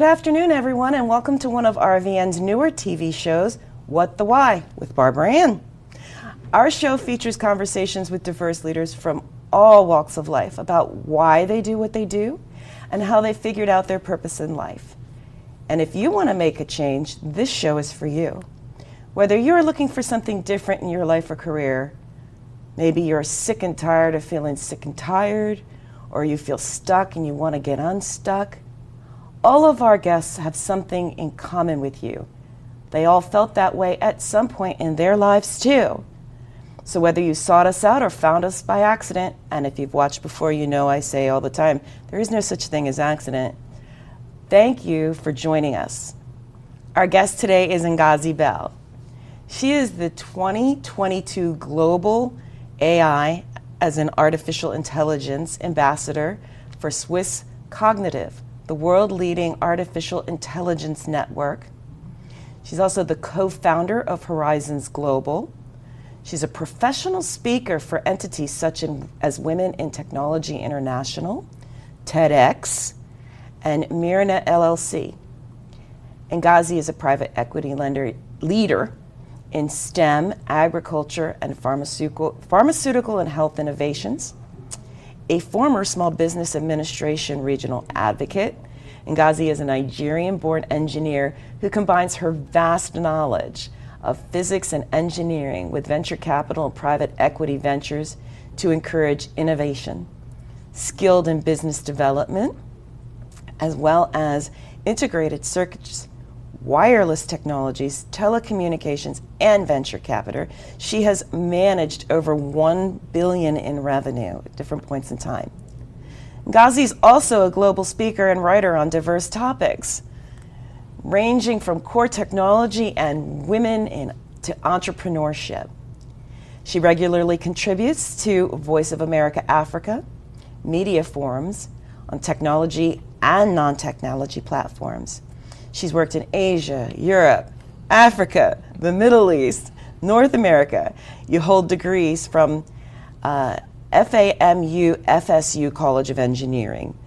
afternoon, everyone, and welcome to one of RVN's newer TV shows, What the Why, with Barbara Ann. Our show features conversations with diverse leaders from all walks of life about why they do what they do and how they figured out their purpose in life. And if you want to make a change, this show is for you. Whether you're looking for something different in your life or career, maybe you're sick and tired of feeling sick and tired, or you feel stuck and you want to get unstuck, all of our guests have something in common with you. They all felt that way at some point in their lives too. So whether you sought us out or found us by accident, and if you've watched before, you know I say all the time, there is no such thing as accident. Thank you for joining us. Our guest today is Ngozi Bell. She is the 2022 Global AI as an Artificial Intelligence Ambassador for Swiss Cognitive, the world-leading artificial intelligence network. She's also the co-founder of Horizons Global. She's a professional speaker for entities such as Women in Technology International, TEDx, and Myrna LLC. Ngozi is a private equity leader in STEM, agriculture, and pharmaceutical and health innovations, a former Small Business Administration regional advocate. Ngozi is a Nigerian-born engineer who combines her vast knowledge of physics and engineering with venture capital and private equity ventures to encourage innovation, skilled in business development, as well as integrated circuits, wireless technologies, telecommunications, and venture capital. She has managed over $1 billion in revenue at different points in time. Ngozi is also a global speaker and writer on diverse topics, ranging from core technology and women to entrepreneurship. She regularly contributes to Voice of America Africa, media forums on technology and non-technology platforms. She's worked in Asia, Europe, Africa, the Middle East, North America. You hold degrees from FAMU FSU College of Engineering,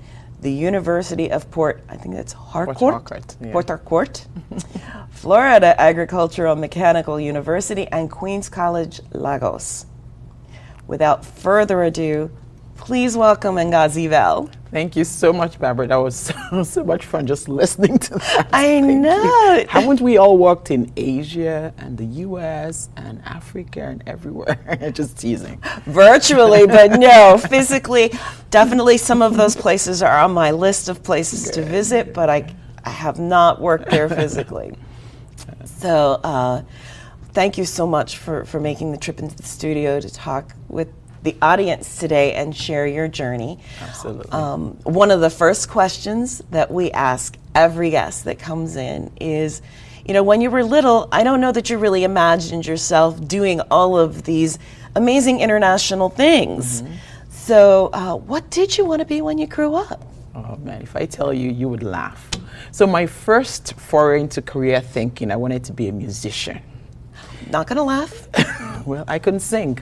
the University of Port Harcourt, Florida Agricultural Mechanical University, and Queens College, Lagos. Without further ado, please welcome Ngozi Bell. Thank you so much, Barbara. That was so much fun just listening to that. I know. Haven't we all worked in Asia and the US and Africa and everywhere? Just teasing. Virtually, but no, physically. Definitely some of those places are on my list of places to visit, but I have not worked there physically. So thank you so much for making the trip into the studio to talk with the audience today and share your journey. Absolutely. One of the first questions that we ask every guest that comes in is, you know, when you were little, I don't know that you really imagined yourself doing all of these amazing international things. Mm-hmm. So what did you want to be when you grew up? Oh man, if I tell you, you would laugh. So my first foray into career thinking, I wanted to be a musician. Not gonna laugh? Well, I couldn't sing.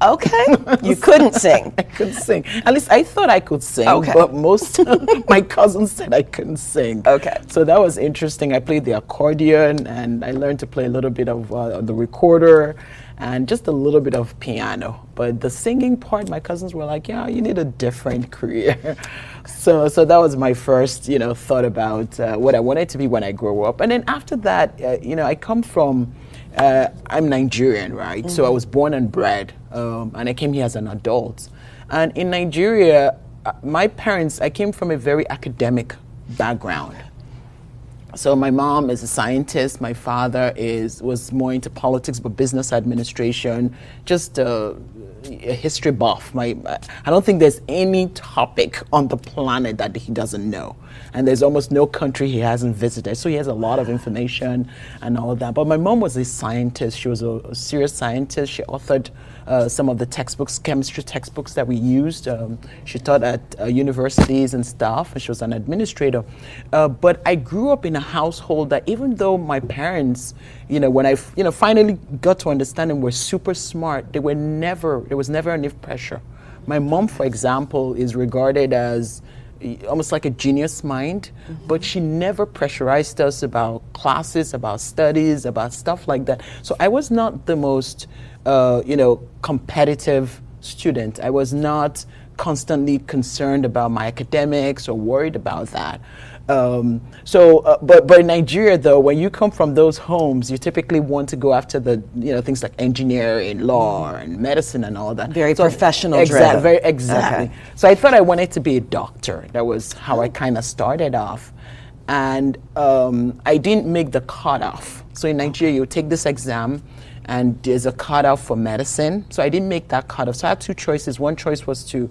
Okay, you couldn't sing. I couldn't sing. At least I thought I could sing, okay. But most of my cousins said I couldn't sing. Okay. So that was interesting. I played the accordion, and I learned to play a little bit of the recorder and just a little bit of piano. But the singing part, my cousins were like, yeah, you need a different career. So that was my first, thought about what I wanted to be when I grew up. And then after that, I come from, I'm Nigerian, right? Mm-hmm. So I was born and bred, and I came here as an adult. And in Nigeria, my parents, I came from a very academic background. So my mom is a scientist. My father was more into politics, but business administration, just a history buff. I don't think there's any topic on the planet that he doesn't know. And there's almost no country he hasn't visited. So he has a lot of information and all of that. But my mom was a scientist. She was a serious scientist. She authored some of the textbooks, chemistry textbooks that we used. She taught at universities and stuff, and she was an administrator. But I grew up in a household that even though my parents, when I finally got to understand them, were super smart, there was never enough pressure. My mom, for example, is regarded as almost like a genius mind, but she never pressurized us about classes, about studies, about stuff like that. So I was not the most, competitive student. I was not constantly concerned about my academics or worried about that. But in Nigeria, though, when you come from those homes, you typically want to go after the things like engineering, law, and medicine, and all that. Very professional driven. driven. Exactly. Okay. So I thought I wanted to be a doctor. That was how I kind of started off, and I didn't make the cutoff. So in Nigeria, you take this exam, and there's a cutoff for medicine. So I didn't make that cutoff. So I had two choices. One choice was to,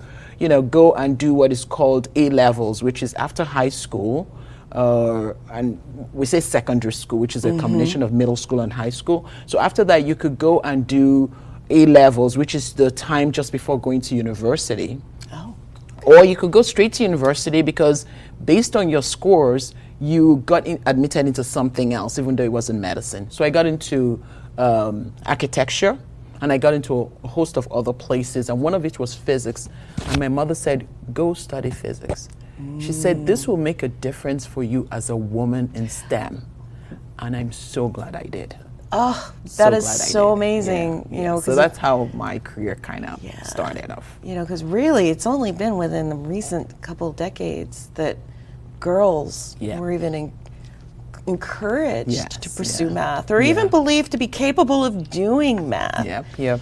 go and do what is called A-levels, which is after high school, and we say secondary school, which is a combination of middle school and high school. So after that, you could go and do A-levels, which is the time just before going to university. Oh. Or you could go straight to university because based on your scores, you got admitted into something else, even though it wasn't medicine. So I got into architecture, and I got into a host of other places, and one of it was physics. And my mother said, go study physics. She said, this will make a difference for you as a woman in STEM. And I'm so glad I did. Oh, that is so amazing. Yeah. So that's how my career kind of started off. Because really it's only been within the recent couple decades that girls were even encouraged to pursue math, or even believed to be capable of doing math. Yep.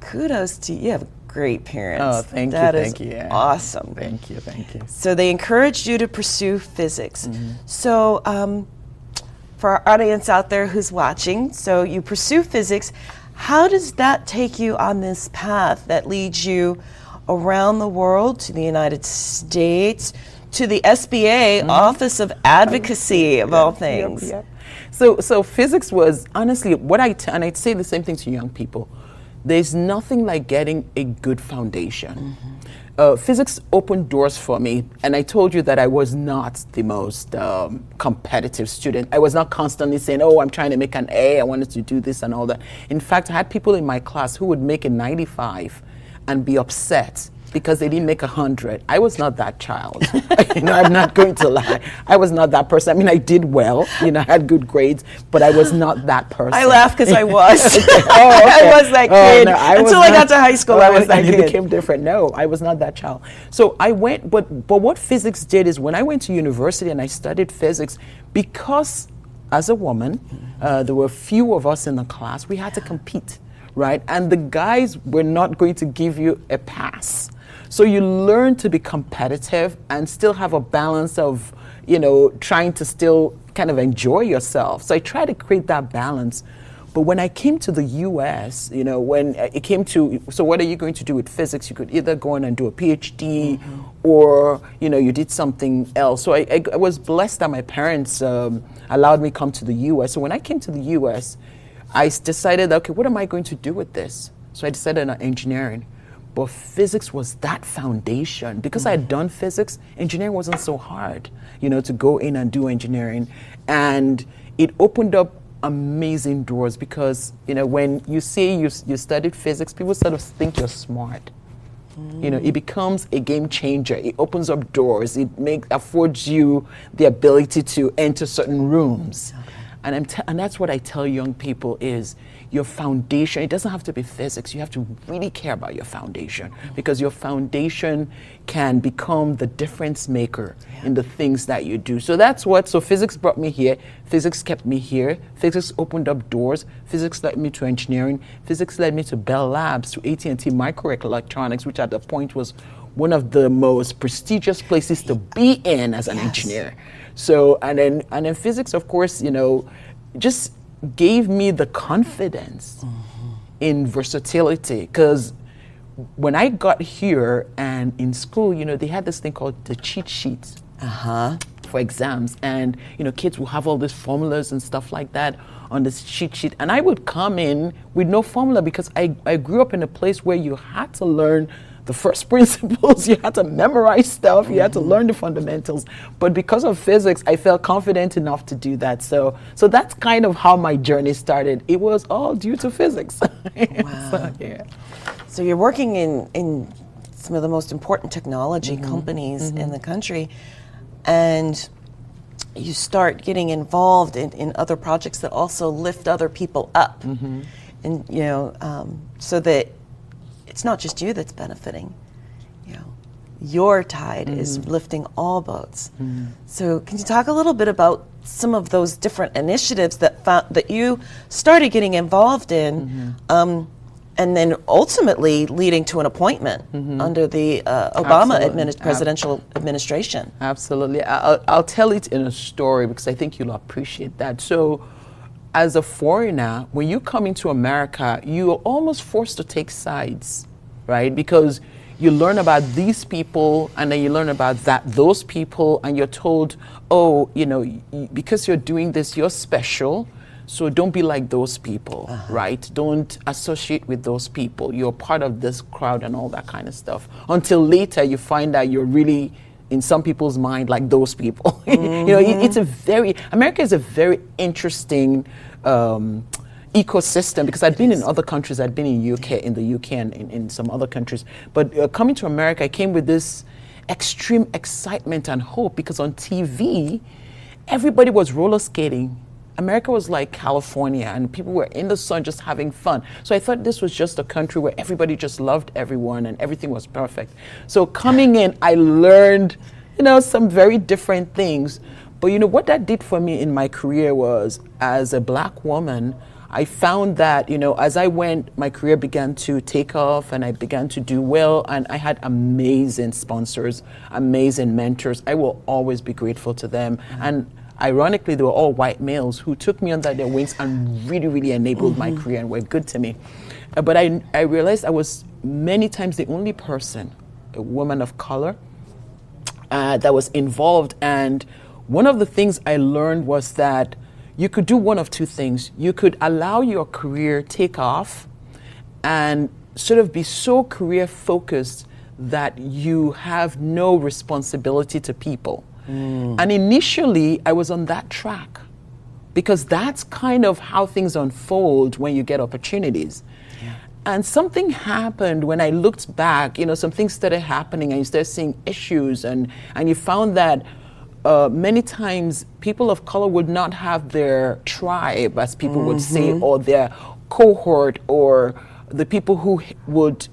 Kudos to you. You have great parents. Oh, thank you. That is awesome. Thank you. So they encouraged you to pursue physics. So for our audience out there who's watching, so you pursue physics. How does that take you on this path that leads you around the world, to the United States, to the SBA, Office of Advocacy, of all things? So physics was honestly what and I'd say the same thing to young people. There's nothing like getting a good foundation. Physics opened doors for me, and I told you that I was not the most competitive student. I was not constantly saying, oh, I'm trying to make an A, I wanted to do this and all that. In fact, I had people in my class who would make a 95 and be upset because they didn't make 100. I was not that child. I'm not going to lie. I was not that person. I mean, I did well. I had good grades, but I was not that person. I laugh because I was. I was that kid. Until I got to high school, I was that kid. It became different. No, I was not that child. So I went, but what physics did is when I went to university and I studied physics, because as a woman, there were few of us in the class, we had to compete, right? And the guys were not going to give you a pass. So you learn to be competitive and still have a balance of, trying to still kind of enjoy yourself. So I try to create that balance. But when I came to the US, when it came to, so what are you going to do with physics? You could either go on and do a PhD or, you did something else. So I was blessed that my parents allowed me to come to the US. So when I came to the US, I decided, okay, what am I going to do with this? So I decided on engineering. But physics was that foundation. Because I had done physics, engineering wasn't so hard, to go in and do engineering. And it opened up amazing doors because, when you say you studied physics, people sort of think you're smart. It becomes a game changer. It opens up doors. It affords you the ability to enter certain rooms. And that's what I tell young people is your foundation. It doesn't have to be physics. You have to really care about your foundation because your foundation can become the difference maker in the things that you do. So so physics brought me here. Physics kept me here. Physics opened up doors. Physics led me to engineering. Physics led me to Bell Labs, to AT&T Microelectronics, which at the point was one of the most prestigious places to be in as an engineer. So, and then physics, of course, just gave me the confidence in versatility. Because when I got here and in school, they had this thing called the cheat sheets for exams. And, kids will have all these formulas and stuff like that on this cheat sheet. And I would come in with no formula because I grew up in a place where you had to learn the first principles, you had to memorize stuff, you had to learn the fundamentals. But because of physics, I felt confident enough to do that. So that's kind of how my journey started. It was all due to physics. Wow. So you're working in some of the most important technology companies in the country, and you start getting involved in other projects that also lift other people up, and so that it's not just you that's benefiting. Your tide is lifting all boats. So can you talk a little bit about some of those different initiatives that you started getting involved in, and then ultimately leading to an appointment under the Obama presidential administration? Absolutely. I'll tell it in a story because I think you'll appreciate that. So as a foreigner, when you come into America, you're almost forced to take sides, right? Because you learn about these people, and then you learn about those people, and you're told, oh, because you're doing this, you're special, so don't be like those people, right? Don't associate with those people. You're part of this crowd and all that kind of stuff. Until later, you find out you're really, in some people's mind, like those people. America is a very interesting ecosystem, because I'd been in other countries. I'd been in the UK and in some other countries. But coming to America, I came with this extreme excitement and hope, because on TV, everybody was roller skating. America was like California, and people were in the sun just having fun. So I thought this was just a country where everybody just loved everyone and everything was perfect. So coming in, I learned, some very different things. But what that did for me in my career was, as a Black woman, I found that, as I went, my career began to take off and I began to do well, and I had amazing sponsors, amazing mentors. I will always be grateful to them. And ironically, they were all white males who took me under their wings and really, really enabled my career and were good to me. But I realized I was many times the only person, a woman of color, that was involved. And one of the things I learned was that you could do one of two things. You could allow your career take off and sort of be so career focused that you have no responsibility to people. And initially, I was on that track, because that's kind of how things unfold when you get opportunities. And something happened when I looked back. Some things started happening, and you started seeing issues, and you found that many times people of color would not have their tribe, as people would say, or their cohort, or the people who would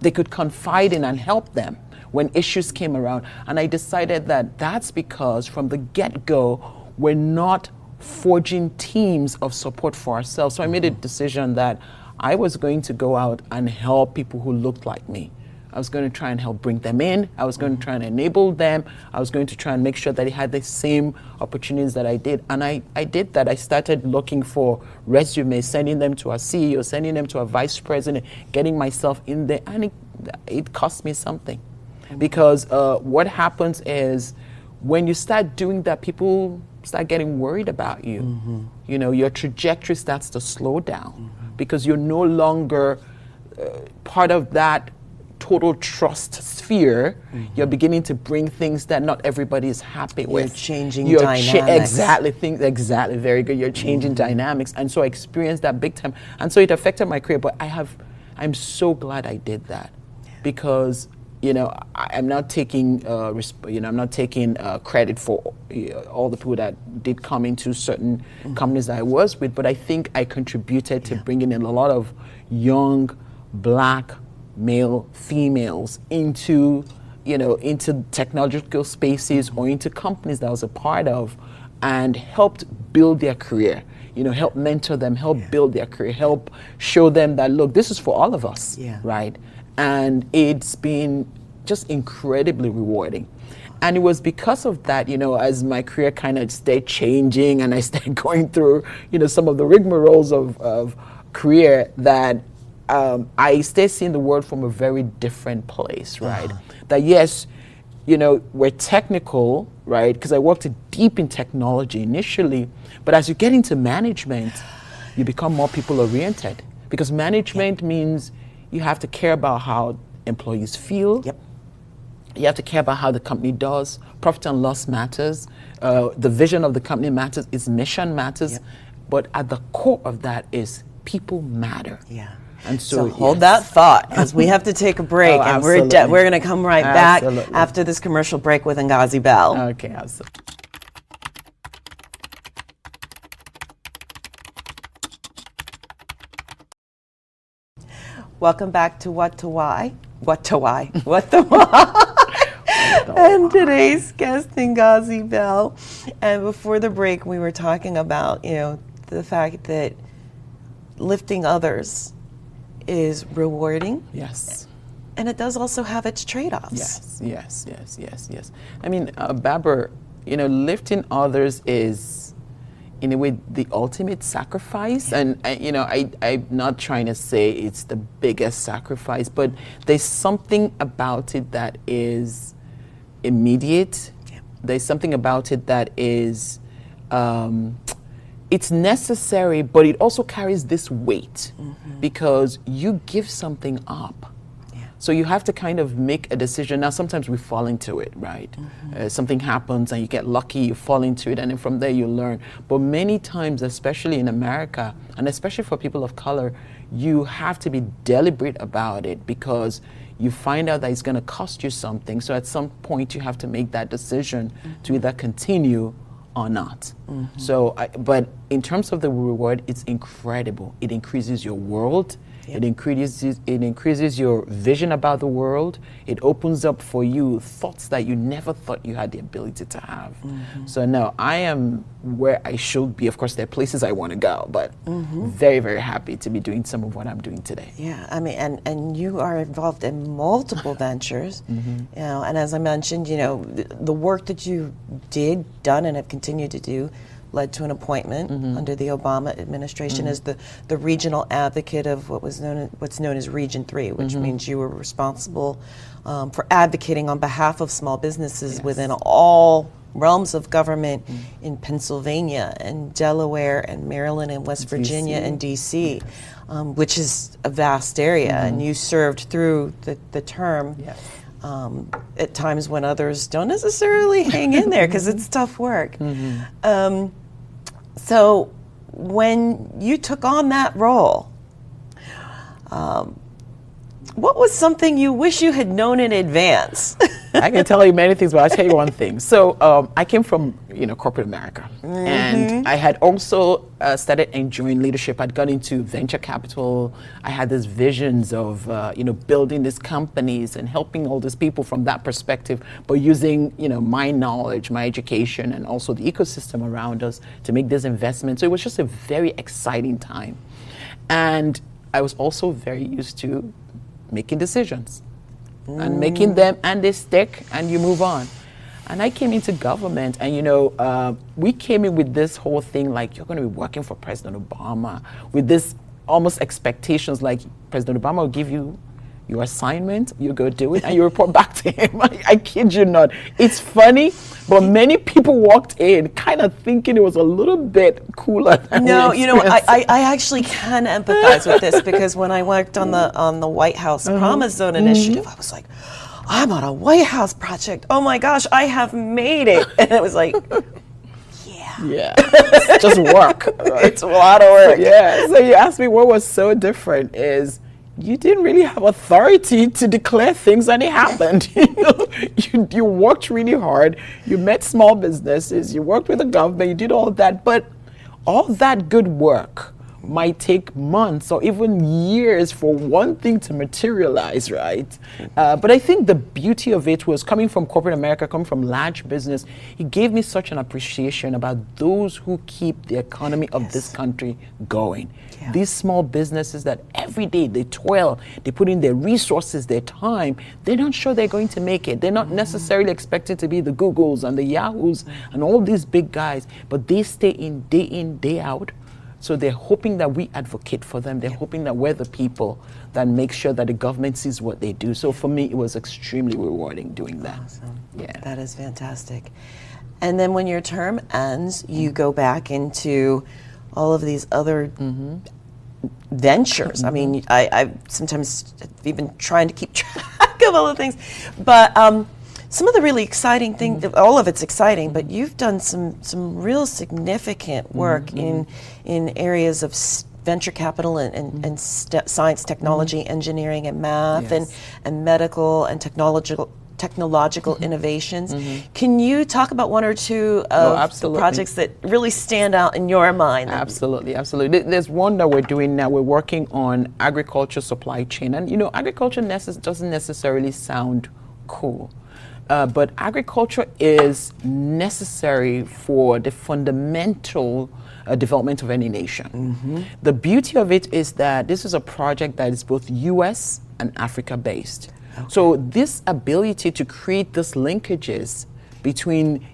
they could confide in and help them when issues came around. And I decided that that's because from the get-go, we're not forging teams of support for ourselves. So I made a decision that I was going to go out and help people who looked like me. I was going to try and help bring them in. I was going to try and enable them. I was going to try and make sure that they had the same opportunities that I did. And I did that. I started looking for resumes, sending them to our CEO, sending them to our vice president, getting myself in there. And it cost me something. Because what happens is, when you start doing that, people start getting worried about you. Your trajectory starts to slow down, because you're no longer part of that total trust sphere. You're beginning to bring things that not everybody is happy with. You're changing dynamics. Exactly, very good. You're changing dynamics. And so I experienced that big time. And so it affected my career, but I'm so glad I did that, because I'm not taking credit for all the people that did come into certain companies that I was with, but I think I contributed to bringing in a lot of young Black male females into technological spaces or into companies that I was a part of, and helped build their career. Help mentor them, help build their career, help show them that, look, this is for all of us, right? And it's been just incredibly rewarding. And it was because of that, as my career kind of stayed changing and I started going through, some of the rigmaroles of career, that I stayed seeing the world from a very different place, right? That yes, we're technical, right? Because I worked deep in technology initially, but as you get into management, you become more people-oriented. Because management means you have to care about how employees feel. You have to care about how the company does. Profit and loss matters. The vision of the company matters. Its mission matters. But at the core of that is people matter. And so hold that thought, because we have to take a break, and we're going to come right back after this commercial break with Ngozi Bell. Okay, absolutely. Welcome back to What to Why. What to Why? What the Why? And today's guest, Ngozi Bell. And before the break, we were talking about, the fact that lifting others is rewarding. Yes. And it does also have its trade-offs. Yes. I mean, Barbara, lifting others is, in a way, the ultimate sacrifice. And, I'm not trying to say it's the biggest sacrifice, but there's something about it that is immediate. Yeah. There's something about it that is, it's necessary, but it also carries this weight because you give something up. So you have to kind of make a decision. Now, sometimes we fall into it, right? Something happens and you get lucky, you fall into it, and then from there you learn. But many times, especially in America, and especially for people of color, you have to be deliberate about it because you find out that it's going to cost you something. So at some point, you have to make that decision to either continue or not. So, but in terms of the reward, it's incredible. It increases your world. Yep. It increases your vision about the world. It opens up for you thoughts that you never thought you had the ability to have. So no, I am where I should be. Of course, there are places I want to go, but very, very happy to be doing some of what I'm doing today. Yeah, I mean, and you are involved in multiple ventures, and as I mentioned, the work that you done, and have continued to do led to an appointment under the Obama administration as the regional advocate of what's known as Region 3, which means you were responsible for advocating on behalf of small businesses within all realms of government in Pennsylvania and Delaware and Maryland and West Virginia and DC, which is a vast area, and you served through the term. At times when others don't necessarily hang in there because it's tough work. So when you took on that role, what was something you wish you had known in advance? I can tell you many things, but I'll tell you one thing. So I came from corporate America, and I had also started enjoying leadership. I'd gone into venture capital. I had these visions of building these companies and helping all these people from that perspective, but using my knowledge, my education, and also the ecosystem around us to make this investment. So it was just a very exciting time, and I was also very used to making decisions. And making them, and they stick, and you move on. And I came into government, and we came in with this whole thing like, you're going to be working for President Obama, with this almost expectations like President Obama will give you your assignment, you go do it, and you report back to him. I kid you not. It's funny, but many people walked in kind of thinking it was a little bit cooler than I actually can empathize with this because when I worked on the White House Promise Zone initiative, I was like, I'm on a White House project. Oh my gosh, I have made it. And it was like, yeah. It's just work. Right? It's a lot of work. So you asked me what was so different is you didn't really have authority to declare things, and it happened. You worked really hard. You met small businesses. You worked with the government. You did all of that. But all that good work might take months or even years for one thing to materialize, right? But I think the beauty of it was coming from corporate America, coming from large business, it gave me such an appreciation about those who keep the economy of this country going. These small businesses that every day they toil, they put in their resources, their time, they're not sure they're going to make it. They're not necessarily expected to be the Googles and the Yahoos and all these big guys, but they stay in, day out. So they're hoping that we advocate for them. They're hoping that we're the people that make sure that the government sees what they do. So for me, it was extremely rewarding doing that. Awesome. That is fantastic. And then when your term ends, you go back into all of these other ventures. I mean, I sometimes even trying to keep track of all the things. But some of the really exciting things, all of it's exciting, but you've done some real significant work in areas of venture capital and science, technology, engineering, and math, Yes. and medical and technological innovations. Can you talk about one or two of the projects that really stand out in your mind? Absolutely, absolutely. There's one that we're doing now. We're working on agriculture supply chain. And, agriculture doesn't necessarily sound cool. But agriculture is necessary for the fundamental development of any nation. The beauty of it is that this is a project that is both U.S. and Africa based. Okay. So this ability to create these linkages between,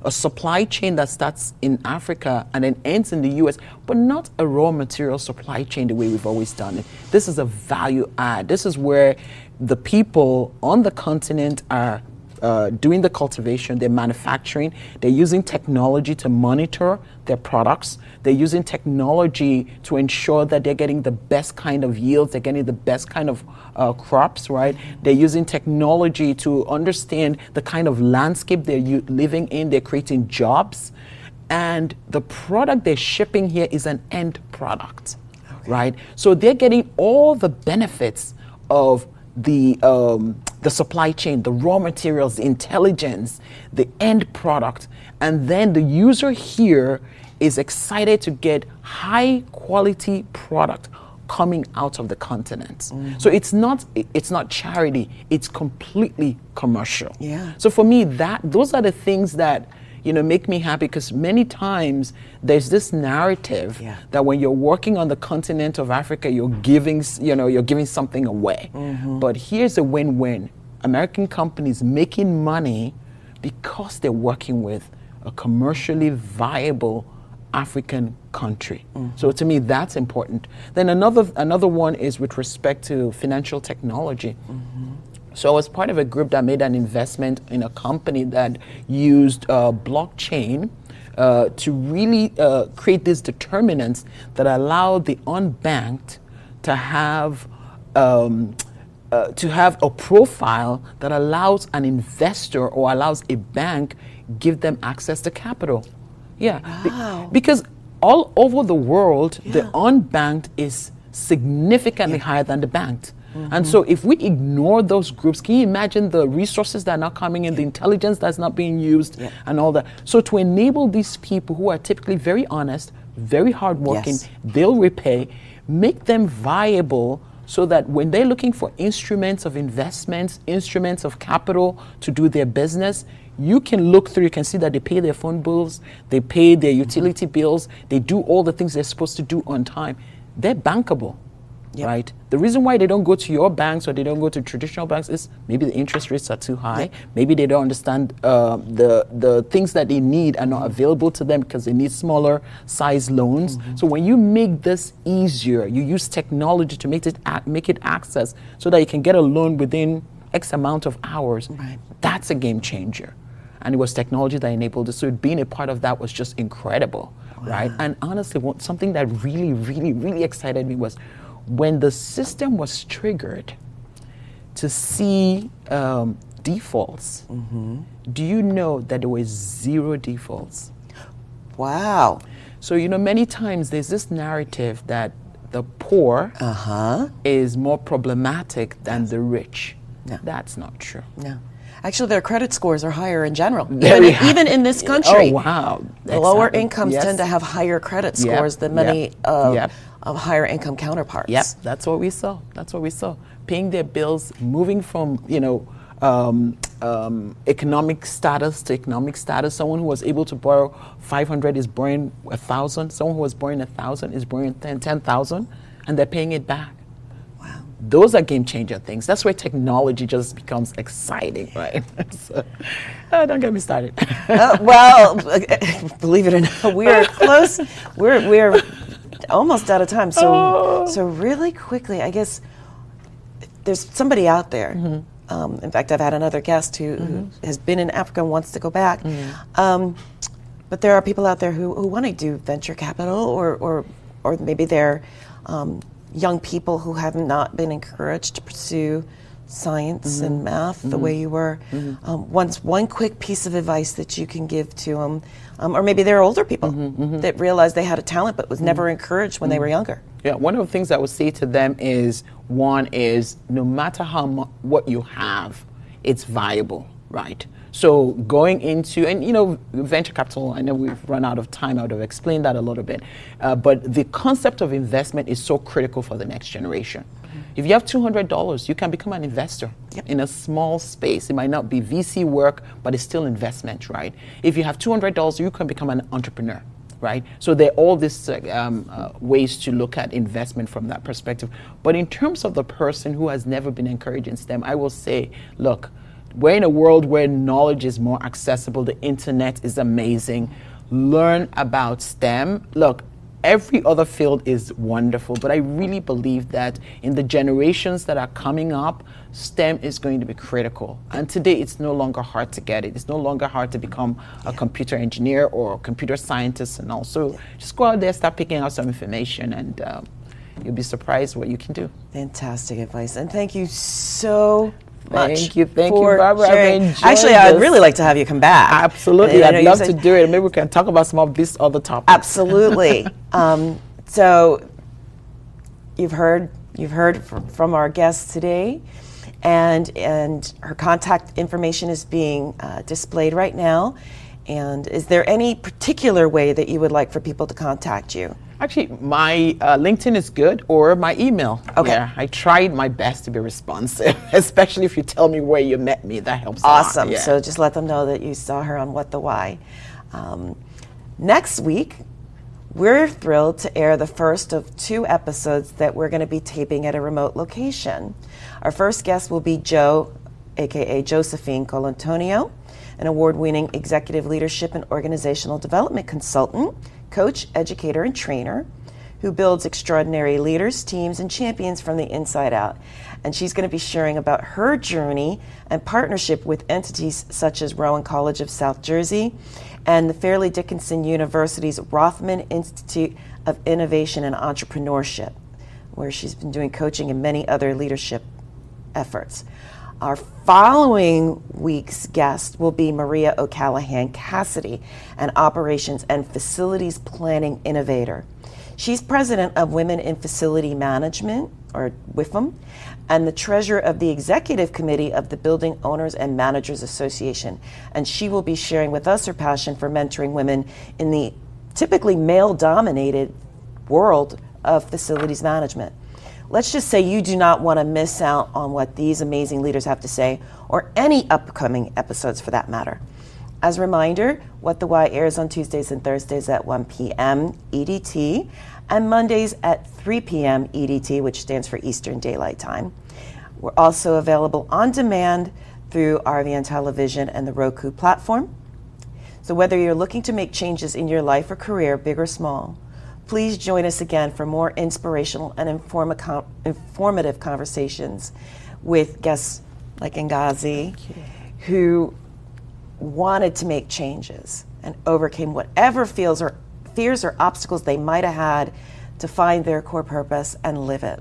a supply chain that starts in Africa and then ends in the U.S., but not a raw material supply chain the way we've always done it. This is a value add. This is where the people on the continent are doing the cultivation, they're manufacturing, they're using technology to monitor their products, they're using technology to ensure that they're getting the best kind of yields, they're getting the best kind of crops, right? They're using technology to understand the kind of landscape they're living in, they're creating jobs, and the product they're shipping here is an end product, right? So they're getting all the benefits of the supply chain, the raw materials, the intelligence, the end product, and then the user here is excited to get high quality product coming out of the continent. So it's not charity, it's completely commercial. Yeah. So for me, those are the things that make me happy, because many times there's this narrative that when you're working on the continent of Africa, you're giving something away. But here's a win-win. American companies making money because they're working with a commercially viable African country. So to me, that's important. Then another one is with respect to financial technology. So I was part of a group that made an investment in a company that used blockchain to really create these determinants that allow the unbanked to have a profile that allows an investor or allows a bank give them access to capital. Yeah, wow. Because all over the world, the unbanked is significantly higher than the banked. And so if we ignore those groups, can you imagine the resources that are not coming in, the intelligence that's not being used, and all that? So to enable these people who are typically very honest, very hardworking, they'll repay, make them viable so that when they're looking for instruments of investments, instruments of capital to do their business, you can look through, you can see that they pay their phone bills, they pay their utility bills, they do all the things they're supposed to do on time. They're bankable. Right? The reason why they don't go to your banks or they don't go to traditional banks is maybe the interest rates are too high. Maybe they don't understand the things that they need are not available to them because they need smaller size loans. So when you make this easier, you use technology to make it access so that you can get a loan within X amount of hours. That's a game changer. And it was technology that enabled it. So being a part of that was just incredible, right? And honestly, something that really, really, really excited me was when the system was triggered to see defaults. Do you know that there were 0 defaults? Wow. So, many times there's this narrative that the poor is more problematic than the rich. No. That's not true. No. Actually, their credit scores are higher in general. Even in this country. Oh, wow. The lower incomes tend to have higher credit scores than many of higher income counterparts. Yep, that's what we saw. Paying their bills, moving from, economic status to economic status. Someone who was able to borrow 500 is borrowing 1,000. Someone who was borrowing 1,000 is borrowing 10,000, and they're paying it back. Wow. Those are game changer things. That's where technology just becomes exciting, right? So, don't get me started. Well, believe it or not, we are close. We're almost out of time. So really quickly, I guess there's somebody out there. In fact, I've had another guest who has been in Africa and wants to go back. But there are people out there who want to do venture capital, or maybe they're young people who have not been encouraged to pursue science and math the way you were. One quick piece of advice that you can give to them, or maybe they're older people that realized they had a talent but was never encouraged when they were younger. Yeah, one of the things I would say to them is, one is, no matter how what you have, it's viable, right? So going into, and you know, venture capital, I know we've run out of time, I would have explained that a little bit, but the concept of investment is so critical for the next generation. If you have $200, you can become an investor in a small space. It might not be VC work, but it's still investment, right? If you have $200, you can become an entrepreneur, right? So there are all these ways to look at investment from that perspective. But in terms of the person who has never been encouraged in STEM, I will say, look, we're in a world where knowledge is more accessible. The internet is amazing. Learn about STEM. Look, every other field is wonderful, but I really believe that in the generations that are coming up, STEM is going to be critical. And today, it's no longer hard to get it. It's no longer hard to become a computer engineer or a computer scientist, and also just go out there, start picking out some information, and you'll be surprised what you can do. Fantastic advice, and thank you so much. Thank you, Barbara. Actually, I'd really like to have you come back. Absolutely, I'd love to do it. Maybe we can talk about some of these other topics. Absolutely. So you've heard from our guests today, and her contact information is being displayed right now. And is there any particular way that you would like for people to contact you? Actually, my LinkedIn is good, or my email. Okay. Yeah, I tried my best to be responsive, especially if you tell me where you met me. That helps Awesome. a lot. Yeah. So just let them know that you saw her on What the Why. Next week, we're thrilled to air the first of 2 episodes that we're going to be taping at a remote location. Our first guest will be Jo, aka Josephine Colantonio, an award-winning executive leadership and organizational development consultant, coach, educator, and trainer who builds extraordinary leaders, teams, and champions from the inside out. And she's going to be sharing about her journey and partnership with entities such as Rowan College of South Jersey and the Fairleigh Dickinson University's Rothman Institute of Innovation and Entrepreneurship, where she's been doing coaching and many other leadership efforts. Our following week's guest will be Maria O'Callahan Cassidy, an operations and facilities planning innovator. She's president of Women in Facility Management, or WIFM, and the treasurer of the executive committee of the Building Owners and Managers Association. And she will be sharing with us her passion for mentoring women in the typically male-dominated world of facilities management. Let's just say you do not want to miss out on what these amazing leaders have to say, or any upcoming episodes for that matter. As a reminder, What the Why airs on Tuesdays and Thursdays at 1 p.m. EDT, and Mondays at 3 p.m. EDT, which stands for Eastern Daylight Time. We're also available on demand through RVN Television and the Roku platform. So whether you're looking to make changes in your life or career, big or small, please join us again for more inspirational and informative conversations with guests like Ngozi, who wanted to make changes and overcame whatever fears or obstacles they might have had to find their core purpose and live it.